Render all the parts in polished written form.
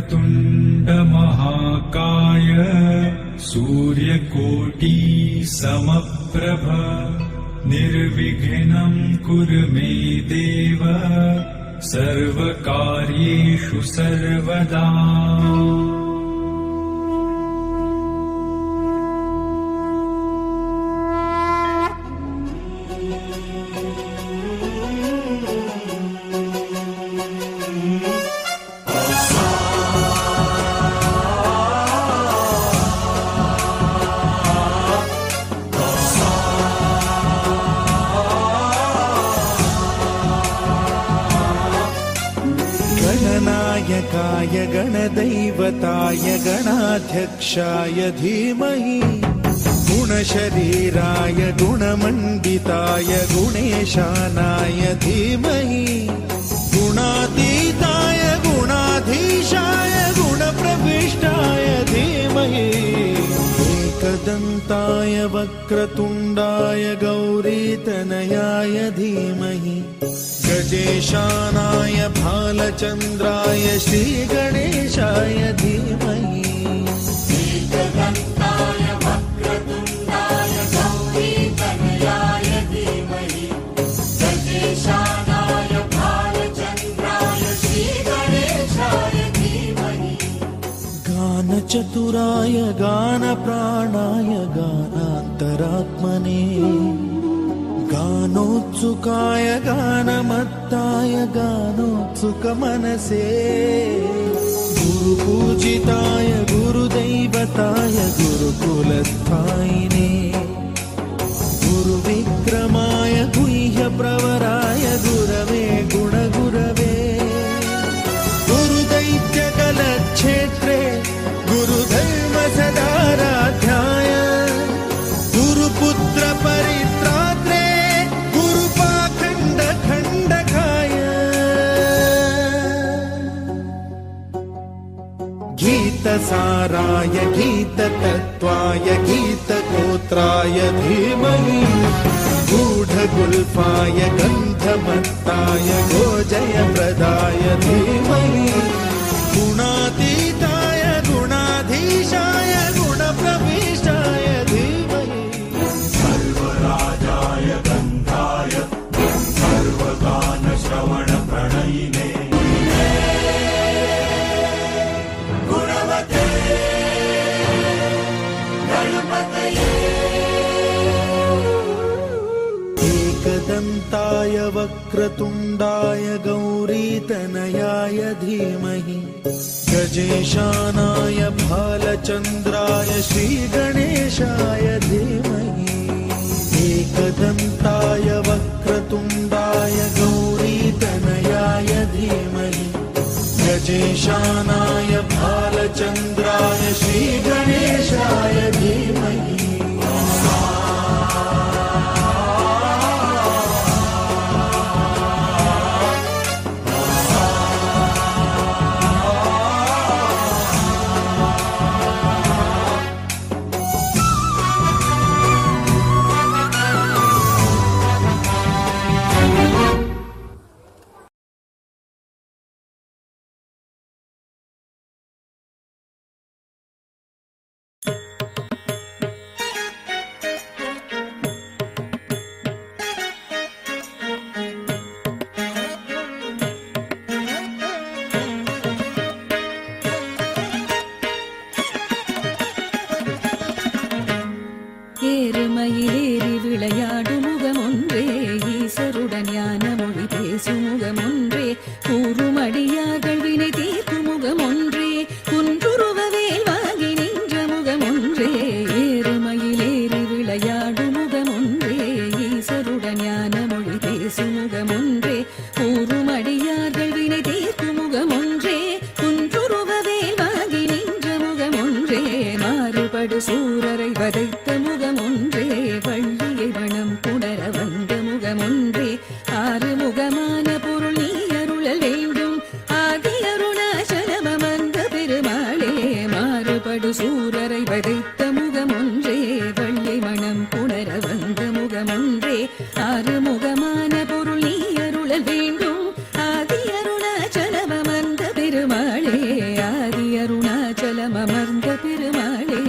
वक्रतुण्ड महाकाय सूर्यकोटि समप्रभ निर्विघ्नं कुरु मे देव सर्वकार्येषु सर्वदा। गणनायकाय गणदैवताय गणाध्यक्षाय धीमहि गुणशरीराय गुणमण्डिताय गुणेशानाय धीमहि गुणातीताय गुणाधीशाय गुणप्रविष्टाय धीमहि एकदन्ताय वक्रतुण्डाय गौरीतनयाय धीमहि गजेशानाय भालचन्द्राय श्रीगणेशाय धीमहि एकदन्ताय वक्रतुण्डाय गौरीतनयाय धीमहि गजेशानाय भालचन्द्राय श्रीगणेशाय धीमहि गानचतुराय गानप्राणाय गानान्तरात्मने गानोत्सुकाय गानमत्ताय गानोत्सुकमनसे गुरुपूजिताय गुरुदैवताय गुरुकुलस्थायिने गुरुविक्रमाय गुह्यप्रवराय गुरवे गुणगुरवे गुरुदैत्यकलक्षेत्रे गुरुधर्मसदाराध्याय गुरुपुत्रपरित्रात्रे गीतसाराय गीततत्त्वाय गीतगोत्राय धीमहि गूढगुल्फाय गन्धमत्ताय गोजयप्रदाय धीमहि गुणातीताय गुणाधीशाय गुणप्रविष्टाय धीमहि सर्वराजाय गन्धाय सर्वगानश्रवणप्रणयिने एकदन्ताय वक्रतुण्डाय गौरीतनयाय धीमहि गजेशानाय भालचन्द्राय श्रीगणेशाय धीमहि एकदन्ताय वक्रतुण्डाय गौरीतनयाय धीमहि गजेशानाय भालचन्द्राय श्रीगणेशाय धीमहि ஏறுமயிலேறி விளையாடு முகமொன்றே ஈசருடன் ஞான மொழி பேசு முகமொன்றே கூறுமடியார்கள் வினை தீர்ப்பு முகமொன்றே குன்றுருவவேல் வாங்கி நின்ற முகமொன்றே ஏறுமயிலேறி விளையாடு முகமொன்றே ஈசருடன் ஞான மொழி பேசு முகமொன்றே கூறுமடியார்கள் வினை தீர்ப்பு முகமொன்றே குன்றுருவவேல் வாங்கி நின்ற முகமொன்றே மாறுபடு சூரரை வதைத்த முகமொன்றே வள்ளியை வனம் புணர வந்த முகமொன்றே ஆறுமுகமான பொருள் நீ அருளல் வேண்டும் ஆதி அருணாச்சலமந்த பெருமாளே மாறுபடு சூரரை வதைத்த முகமொன்றே வள்ளி மனம் புணர வந்த முகமொன்றே ஆறுமுகமான பொருள் நீ அருளல் வேண்டும் ஆதி அருணாச்சலமந்த பெருமாளே ஆதி அருணாச்சலம் அமர்ந்த பெருமாளே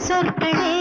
சொற்களே